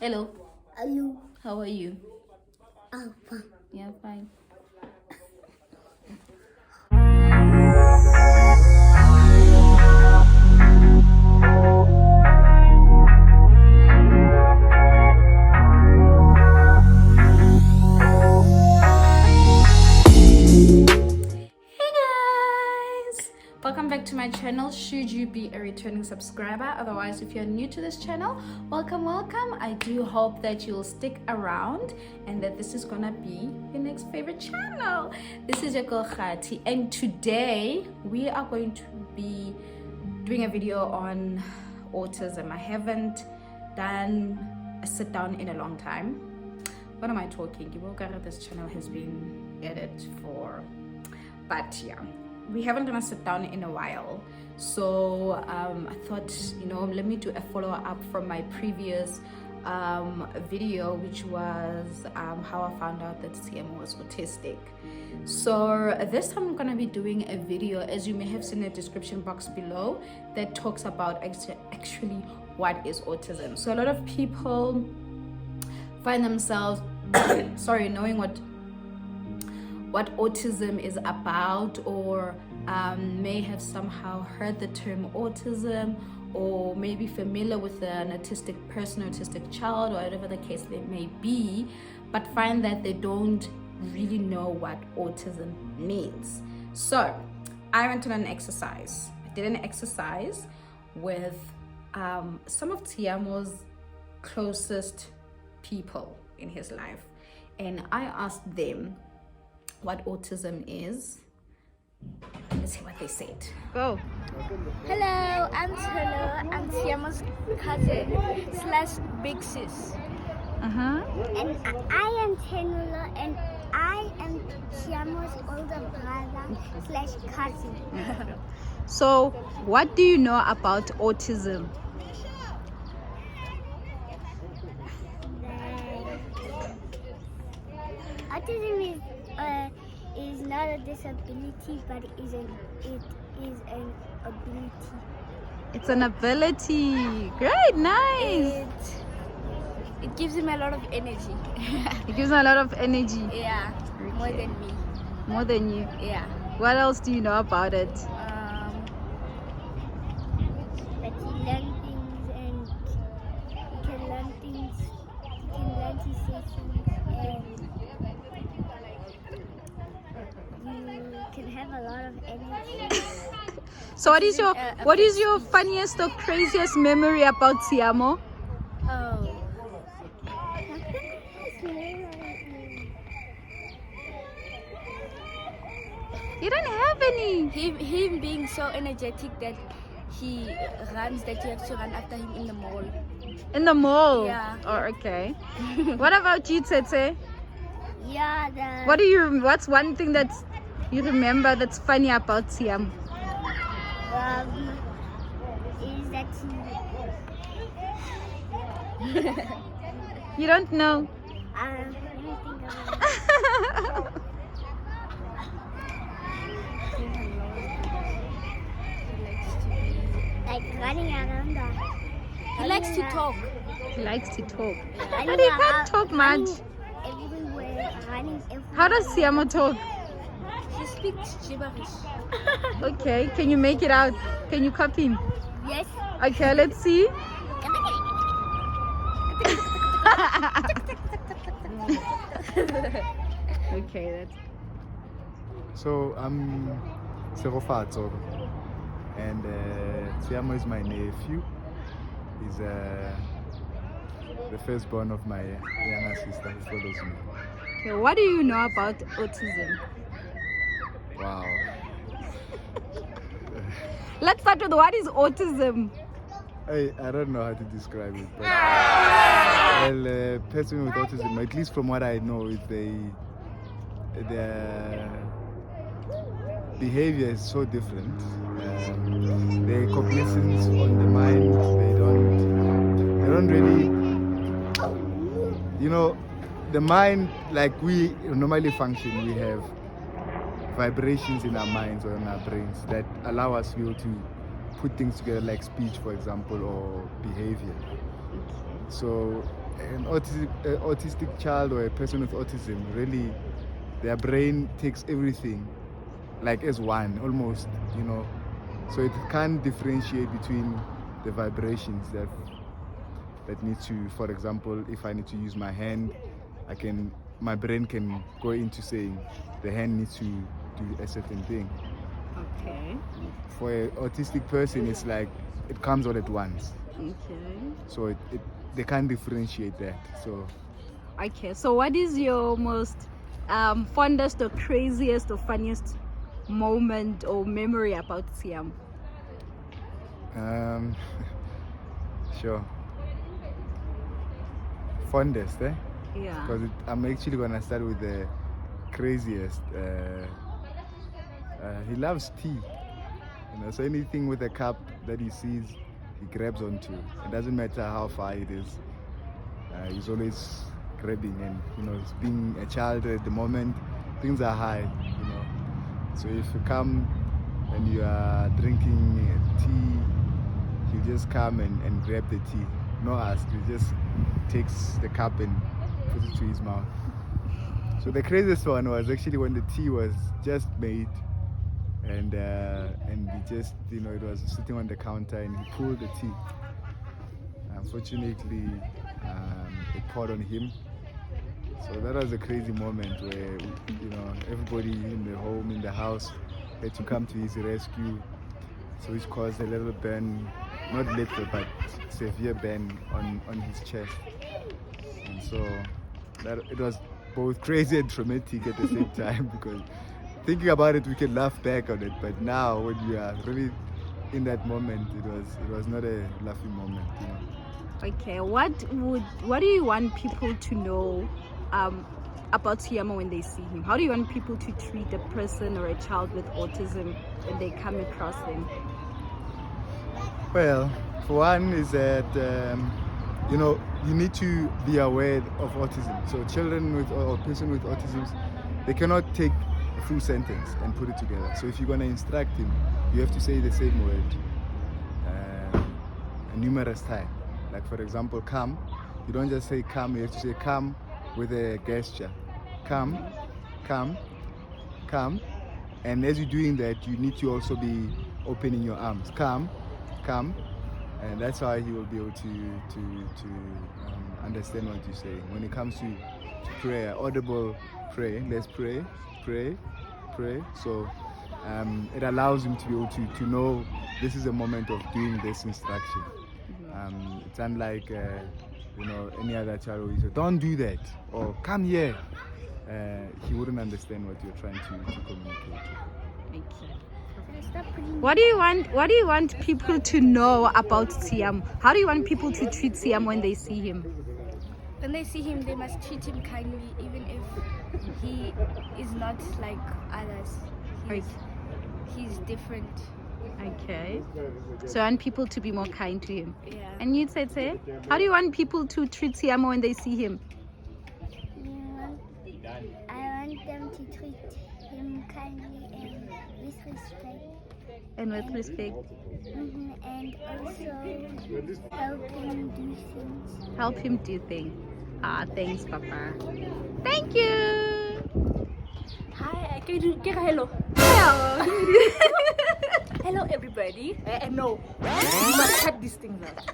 Hello. Hello. How are you? Oh, fine. Yeah, fine. Hey guys! Welcome back to my channel. Should you be a returning subscriber, otherwise if you're new to this channel, welcome. I do hope that you'll stick around and that this is gonna be your next favorite channel. This is your girl Khati, and today we are going to be doing a video on autism. I haven't done a sit down in a long time. What am I talking? This channel has been edited for, but yeah, we haven't done a sit down in a while. So I thought, let me do a follow-up from my previous video, which was how I found out that CM was autistic. So this time I'm gonna be doing a video, as you may have seen in the description box below, that talks about actually what is autism. So a lot of people find themselves knowing what autism is about, or may have somehow heard the term autism, or maybe familiar with an autistic person, autistic child, or whatever the case may be, but find that they don't really know what autism means. So I went on an exercise. I did an exercise with some of Tiamo's closest people in his life, and I asked them what autism is. Let's see what they said. Go. Hello, I'm Tolo. I'm Tiamo's cousin / big sis. Uh-huh. And I am Tenula, and I am Tiamo's older brother / cousin. So what do you know about autism? Autism is not a disability, but it is an ability. It's an ability. Great, nice. It gives him a lot of energy. It gives him a lot of energy. Yeah, more Okay. than me. More than you. Yeah. What else do you know about it? That he learn things, and he can learn things. He can learn to say things, and you can have a lot of energy. So what is your funniest or craziest memory about Tiamo? Oh. You don't have any. Him being so energetic that he runs, that you have to run after him in the mall. In the mall? Yeah. Oh, okay. What about you, Tete? Yeah, What's one thing that you remember that's funny about Tiamo? is that You don't know? let me think about it. Like running around the... He likes to talk. He likes to talk. Running But he can't around- talk much. running everywhere, running everywhere. How does Tiamo talk? He speaks gibberish. Okay, can you make it out? Can you copy him? Yes. Okay, let's see. Okay, that's... So I'm Serofatso, and Tiamo is my nephew. He's the firstborn of my younger sister who follows me. Okay, what do you know about autism? Wow. Let's start with what is autism? I don't know how to describe it, but well, a person with autism, at least from what I know, is their behavior is so different. Their cognizance on the mind, they don't really, the mind, like we normally function, we have vibrations in our minds or in our brains that allow us to be able to put things together, like speech, for example, or behavior. So an autistic child or a person with autism, really, their brain takes everything like as one, almost, you know. So it can't differentiate between the vibrations that need to, for example, if I need to use my hand, my brain can go into saying the hand needs to do a certain thing. Okay. For an autistic person, it's like it comes all at once. Okay. So they can't differentiate that. So Okay. So what is your most fondest or craziest or funniest moment or memory about Siam? Sure. Fondest, eh? Yeah. Because I'm actually gonna start with the craziest. He loves tea. You know, so anything with a cup that he sees, he grabs onto. It doesn't matter how far it is. He's always grabbing, and you know, being a child at the moment, things are high. You know, so if you come and you are drinking tea, he just come and grab the tea. No ask, he just takes the cup and puts it to his mouth. So the craziest one was actually when the tea was just made, and he just, you know, it was sitting on the counter and he pulled the tea. Unfortunately, it poured on him. So that was a crazy moment where, you know, everybody in the home, in the house, had to come to his rescue. So which caused a little burn, not little, but severe burn on his chest. And so that it was both crazy and traumatic at the same time, because thinking about it, we can laugh back on it, but now when you are really in that moment, it was not a laughing moment, you know. Okay, what do you want people to know about Siama when they see him? How do you want people to treat a person or a child with autism when they come across them? Well, for one is that you know, you need to be aware of autism. So children with or person with autism, they cannot take a full sentence and put it together. So if you're going to instruct him, you have to say the same word numerous times. Like for example, come. You don't just say come, you have to say come with a gesture. Come, come, come. And as you're doing that, you need to also be opening your arms. Come, come. And that's how he will be able to understand what you're saying. When it comes to prayer, audible pray, let's pray, pray, pray. So it allows him to be able to know this is a moment of doing this instruction. It's unlike you know, any other child who you say, don't do that, or come here. He wouldn't understand what you're trying to communicate. What do you want people to know about Siam? How do you want people to treat Siam when they see him? When they see him, they must treat him kindly, even if he is not like others. He's different. Okay. So I want people to be more kind to him. Yeah. And you, Tsetse, how do you want people to treat Siam when they see him? I want them to treat him kindly and with respect. And with respect. And also help him do things. Help him do things. Thanks, Papa. Thank you. Hi, hello. Hello, everybody. No, you must cut these things out.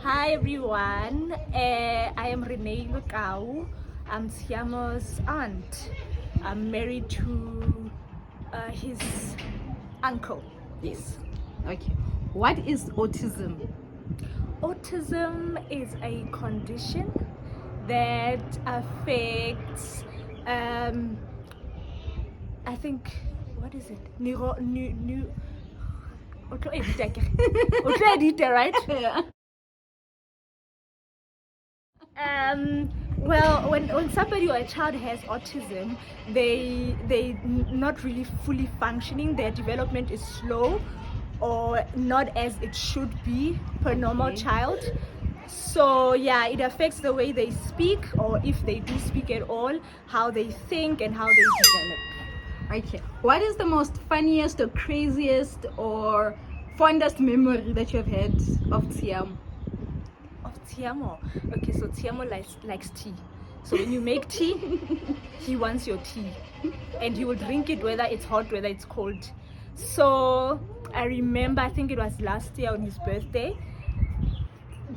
Hi, everyone. I am Renee Lukau. I'm Siamo's aunt. I'm married to his uncle. Yes. Okay. What is autism? Autism is a condition that affects, I think, what is it? Right? Yeah. Well, when somebody or a child has autism, they not really fully functioning. Their development is slow, or not as it should be per normal child. So yeah, it affects the way they speak, or if they do speak at all, how they think and how they develop. Okay. What is the most funniest or craziest or fondest memory that you have had of Siam? of Tiamo. Okay, so Tiamo likes tea. So when you make tea, he wants your tea. And he will drink it whether it's hot, whether it's cold. So I remember, I think it was last year on his birthday.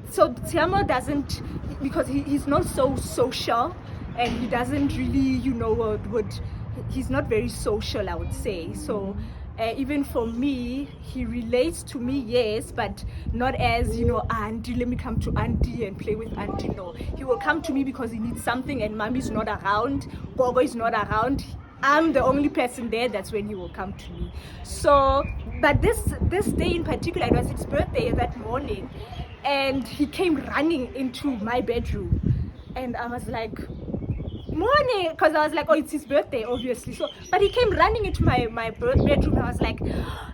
So Tiamo doesn't, because he's not so social, and he doesn't really, he's not very social, I would say. So even for me, he relates to me, yes, but not as, auntie, let me come to auntie and play with auntie. No, he will come to me because he needs something, and mommy's not around, Gogo is not around. I'm the only person there. That's when he will come to me. So, but this day in particular, it was his birthday that morning, and he came running into my bedroom, and I was like, morning, because I was like, oh, it's his birthday, obviously. So, but he came running into my bedroom. I was like,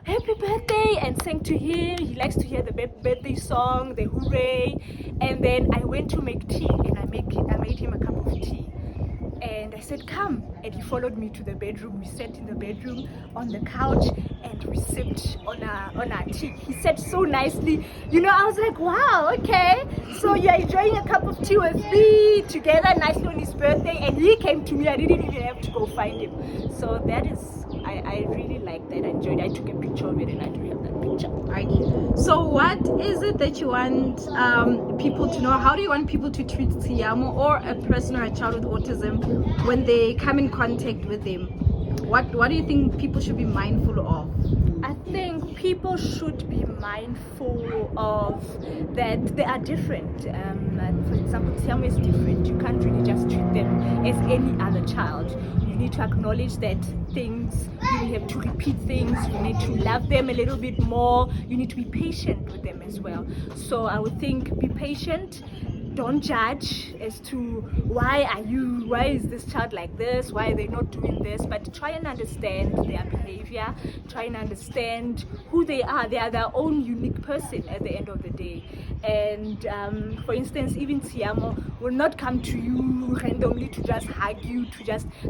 happy birthday, and sang to him. He likes to hear the birthday song, the hooray. And then I went to make tea, and I made him a cup of tea. And I said, come. And he followed me to the bedroom. We sat in the bedroom on the couch and we sipped on our tea. He said so nicely, I was like, wow, okay. So you're enjoying a cup of tea with me together nicely on his birthday. And he came to me. I didn't even have to go find him. So that is, I really like that. I enjoyed it. I took a picture of it, and I do have that picture. Okay. So what is it that you want people to know? How do you want people to treat Tiamo or a person or a child with autism when they come in contact with them? What do you think people should be mindful of? I think people should be mindful of that they are different. For example, Tiamo is different. You can't really just treat them as any other child. You need to acknowledge that you have to repeat things, you need to love them a little bit more, you need to be patient with them as well. So I would think, be patient. Don't judge as to why is this child like this, why are they not doing this, but try and understand their behavior, try and understand who they are. They are their own unique person at the end of the day. And for instance, even Tiamo will not come to you randomly to just hug you,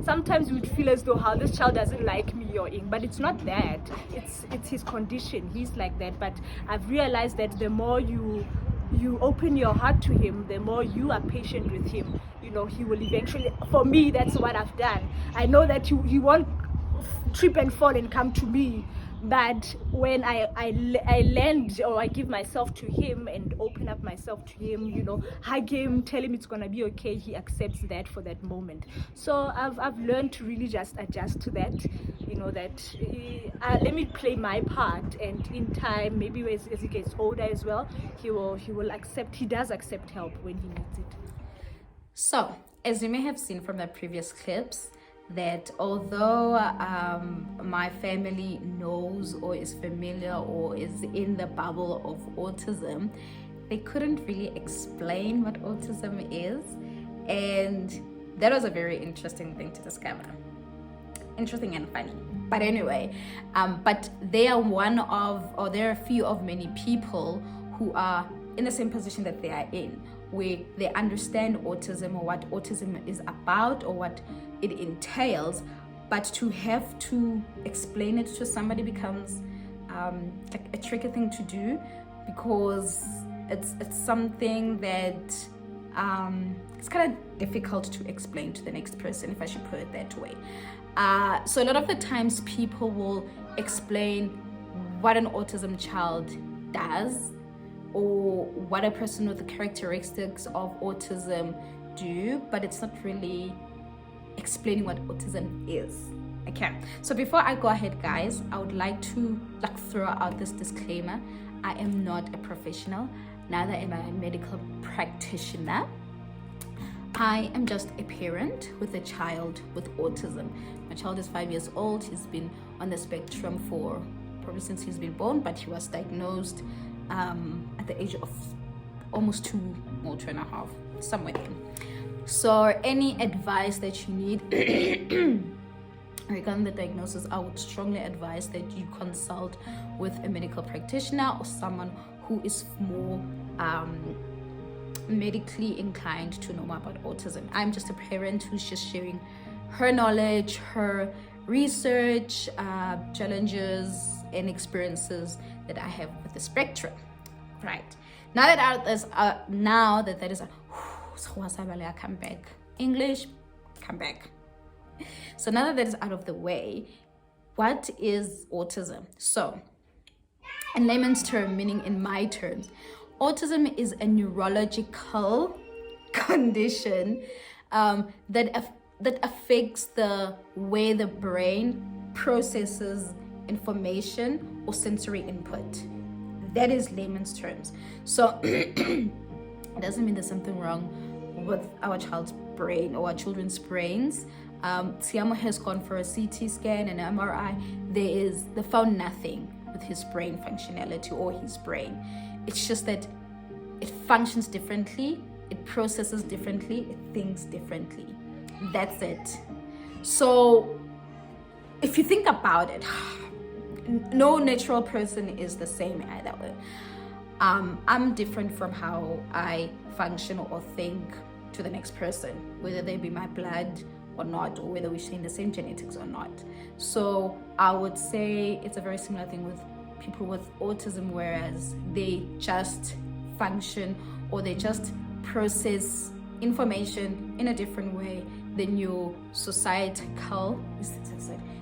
sometimes you would feel as though, how this child doesn't like me or in, but it's not that, it's his condition, he's like that. But I've realized that the more you open your heart to him, the more you are patient with him, he will eventually, for me, that's what I've done. I know that he won't trip and fall and come to me, but when I lend, or I give myself to him and open up myself to him, hug him, tell him it's gonna be okay, he accepts that for that moment. So I've learned to really just adjust to that, let me play my part, and in time, maybe as he gets older as well, he does accept help when he needs it. So, as you may have seen from the previous clips, that although my family knows or is familiar or is in the bubble of autism, they couldn't really explain what autism is, and that was a very interesting thing to discover. Interesting and funny. But anyway, but they are there are a few of many people who are in the same position that they are in, where they understand autism or what autism is about or what it entails, but to have to explain it to somebody becomes like a tricky thing to do, because it's something that it's kind of difficult to explain to the next person, if I should put it that way. So a lot of the times people will explain what an autism child does or what a person with the characteristics of autism do, but it's not really explaining what autism is. Okay, so before I go ahead, guys, I would like to throw out this disclaimer. I am not a professional, neither am I a medical practitioner. I am just a parent with a child with autism. My child is 5 years old. He's been on the spectrum for probably since he's been born, but he was diagnosed at the age of almost 2 or 2.5, somewhere there. So any advice that you need regarding the diagnosis, I would strongly advise that you consult with a medical practitioner or someone who is more medically inclined to know more about autism. I'm just a parent who's just sharing her knowledge, her research, challenges and experiences that I have with the spectrum. Right. Now that that is come back. English, come back. So now that is out of the way, what is autism? So, in layman's term, meaning in my terms, autism is a neurological condition that affects the way the brain processes information or sensory input. That is layman's terms. So it doesn't mean there's something wrong with our child's brain or our children's brains. Tiamo has gone for a CT scan and MRI. They found nothing with his brain functionality or his brain. It's just that it functions differently, it processes differently, it thinks differently. That's it. So if you think about it, no natural person is the same either way. I'm different from how I function or think to the next person, whether they be my blood or not, or whether we share the same genetics or not. So I would say it's a very similar thing with people with autism, whereas they just function or they just process information in a different way than your societal, is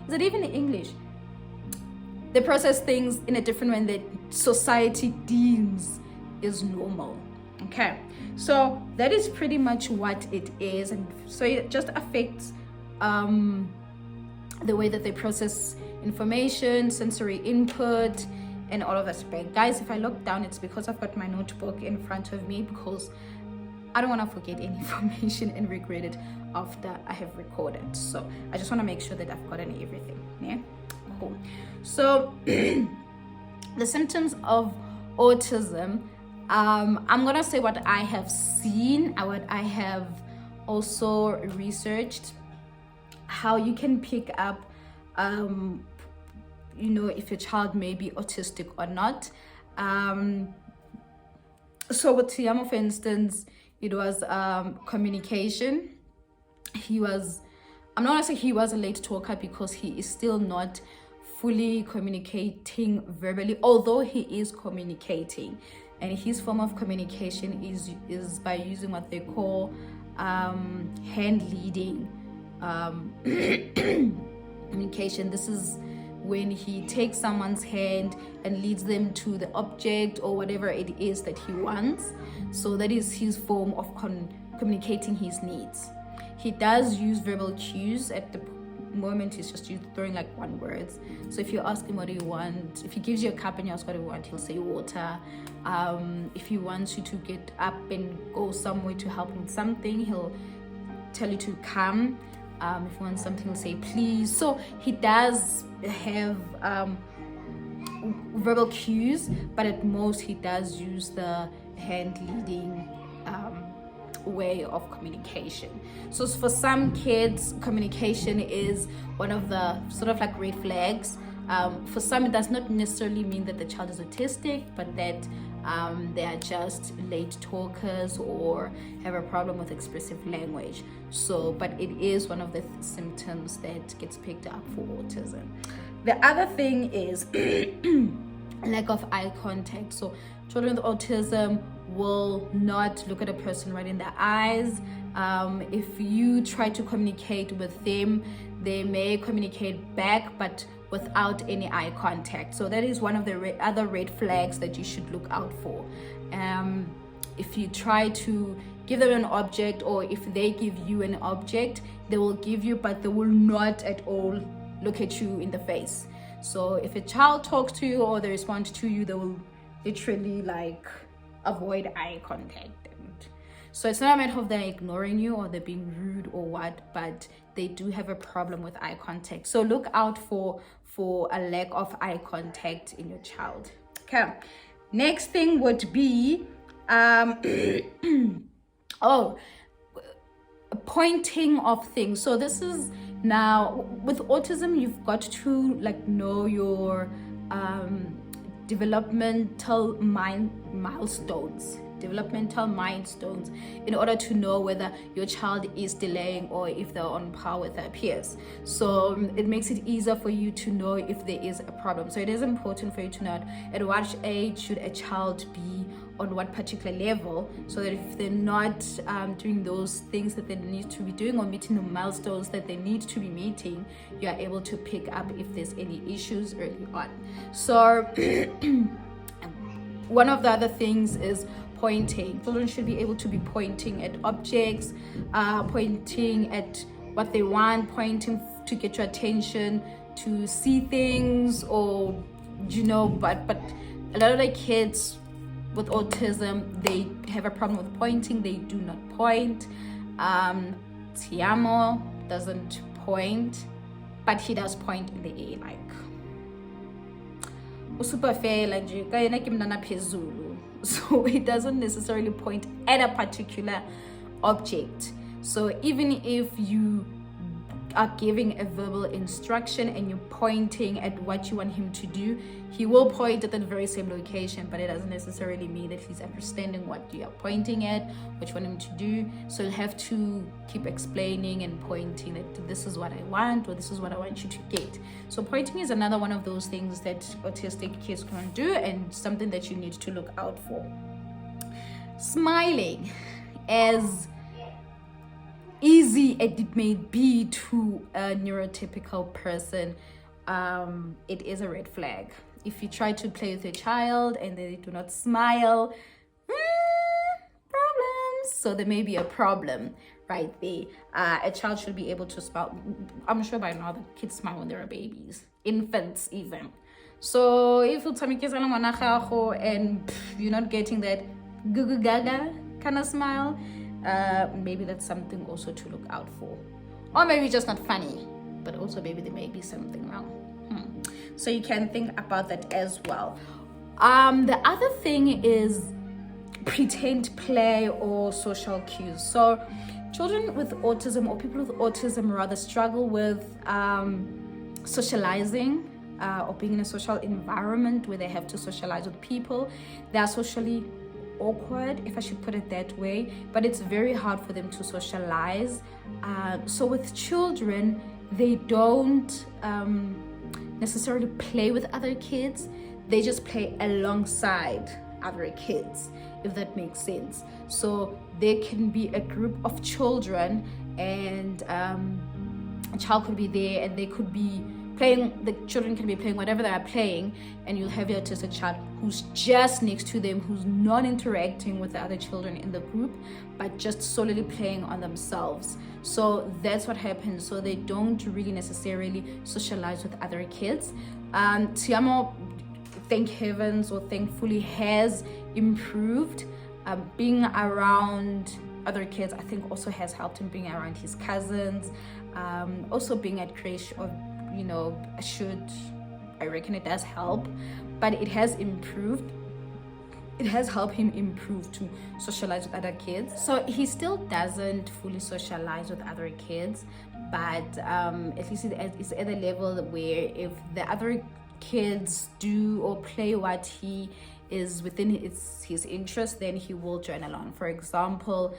it even in English? They process things in a different way that society deems is normal. Okay, so that is pretty much what it is, and so it just affects the way that they process information, sensory input, and all of that. But guys, if I look down, it's because I've got my notebook in front of me, because I don't want to forget any information and regret it after I have recorded. So I just want to make sure that I've gotten everything. Yeah, cool. So the symptoms of autism, I'm gonna say what I have seen and what I have also researched, how you can pick up if your child may be autistic or not. So with Tiamo, for instance, it was communication. I'm not gonna say he was a late talker, because he is still not fully communicating verbally, although he is communicating, and his form of communication is by using what they call hand leading communication. This is when he takes someone's hand and leads them to the object or whatever it is that he wants. So that is his form of communicating his needs. He does use verbal cues. At the moment, he's just throwing like one words. So if you ask him what do you want, if he gives you a cup and you ask what do you want, he'll say water. If he wants you to get up and go somewhere to help him with something, he'll tell you to come. If you want something, he'll say please. So he does have verbal cues, but at most he does use the hand leading way of communication. So for some kids, communication is one of the sort of like red flags. For some, it does not necessarily mean that the child is autistic, but that they are just late talkers or have a problem with expressive language. So, but it is one of the symptoms that gets picked up for autism. The other thing is lack of eye contact. So children with autism will not look at a person right in the eyes. If you try to communicate with them, they may communicate back, but without any eye contact. So that is one of the other red flags that you should look out for. If you try to give them an object, or if they give you an object, they will give you, but they will not at all look at you in the face. So if a child talks to you or they respond to you, they will literally like avoid eye contact. So it's not a matter of they're ignoring you or they're being rude or what, but they do have a problem with eye contact. So look out for a lack of eye contact in your child. Okay, next thing would be pointing of things. So this is, now with autism, you've got to like know your developmental milestones in order to know whether your child is delaying or if they're on par with their peers. So it makes it easier for you to know if there is a problem. So it is important for you to know at what age should a child be on what particular level, so that if they're not doing those things that they need to be doing or meeting the milestones that they need to be meeting, you are able to pick up if there's any issues early on. So one of the other things is pointing. Children should be able to be pointing at objects, pointing at what they want, pointing to get your attention, to see things, or but a lot of the kids with autism, they have a problem with pointing. They do not point. Tiamo doesn't point, but he does point in the air, like usupafela nje kayena ke mntana phezulu. So he doesn't necessarily point at a particular object. So even if you are giving a verbal instruction and you're pointing at what you want him to do, he will point at that very same location, but it doesn't necessarily mean that he's understanding what you are pointing at, what you want him to do. So you have to keep explaining and pointing that this is what I want, or this is what I want you to get. So pointing is another one of those things that autistic kids can't do, and something that you need to look out for. Smiling, as easy as it may be to a neurotypical person, it is a red flag. If you try to play with a child and they do not smile, problems. So there may be a problem right there. A child should be able to smile. I'm sure by now the kids smile when they are babies, infants even. So if you tell me and you're not getting that gugu gaga kind of smile, maybe that's something also to look out for. Or maybe just not funny, but also maybe there may be something wrong. So you can think about that as well. The other thing is pretend play or social cues. So children with autism, or people with autism rather, struggle with socializing or being in a social environment where they have to socialize with people. They are socially awkward, if I should put it that way, but it's very hard for them to socialize. So with children, they don't necessarily play with other kids, they just play alongside other kids, if that makes sense. So there can be a group of children, and a child could be there, and they could be playing, the children can be playing whatever they are playing, and you'll have your autistic child who's just next to them, who's not interacting with the other children in the group, but just solely playing on themselves. So that's what happens. So they don't really necessarily socialize with other kids. Tiamo, thank heavens or thankfully, has improved. Being around other kids, I think, also has helped him being around his cousins. Also being at creche, or I reckon it does help, but it has improved. It has helped him improve to socialize with other kids. So he still doesn't fully socialize with other kids, but at least it's at a level where if the other kids do or play what he is within his interest, then he will join along. For example,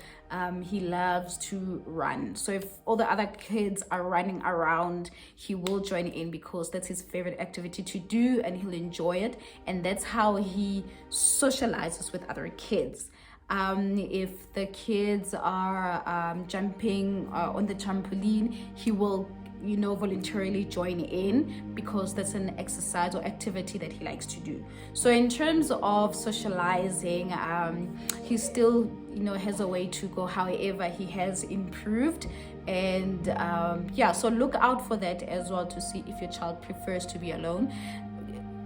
he loves to run, so if all the other kids are running around, he will join in because that's his favorite activity to do, and he'll enjoy it, and that's how he socializes with other kids. If the kids are jumping on the trampoline, he will voluntarily join in because that's an exercise or activity that he likes to do. So in terms of socializing, he still has a way to go. However, he has improved, and so look out for that as well, to see if your child prefers to be alone,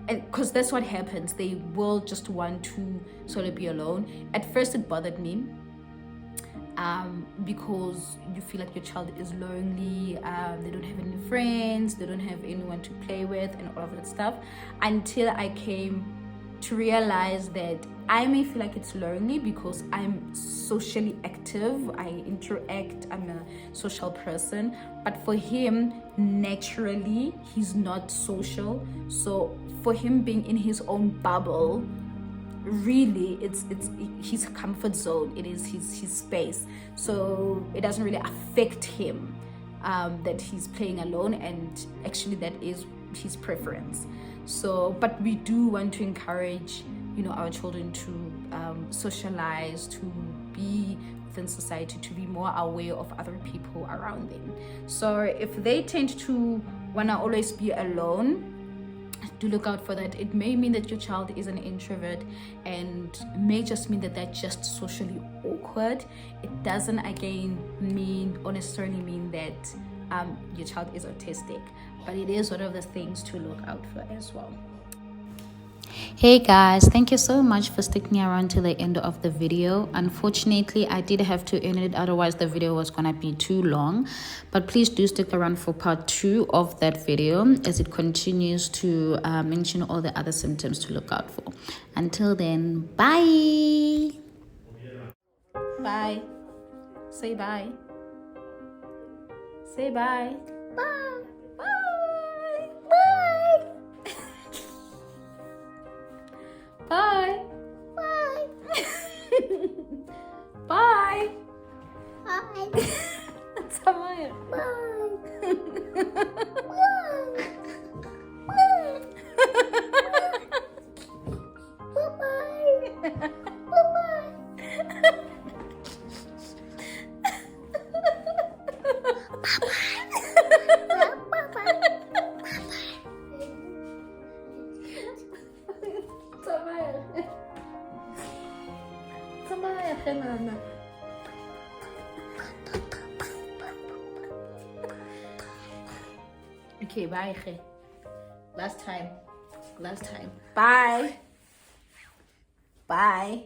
because that's what happens. They will just want to sort of be alone. At first it bothered me, because you feel like your child is lonely, they don't have any friends, they don't have anyone to play with, and all of that stuff, until I came to realize that I may feel like it's lonely because I'm socially active, I interact, I'm a social person, but for him, naturally, he's not social. So for him being in his own bubble, really it's his comfort zone, it is his space, so it doesn't really affect him that he's playing alone, and actually that is his preference. So but we do want to encourage our children to socialize, to be within society, to be more aware of other people around them. So if they tend to want to always be alone, do look out for that. It may mean that your child is an introvert, and may just mean that they're just socially awkward. It doesn't again mean or necessarily mean that your child is autistic, but it is one of the things to look out for as well. Hey guys, thank you so much for sticking around to the end of the video. Unfortunately, I did have to end it, otherwise the video was gonna be too long, but please do stick around for part 2 of that video as it continues to mention all the other symptoms to look out for. Until then, bye. Bye. Say bye. Say bye. Bye. Bye. Bye. Bye. Bye. Bye. Bye. Samaya. Bye. Bye. Okay, bye. Last time. Bye. Bye.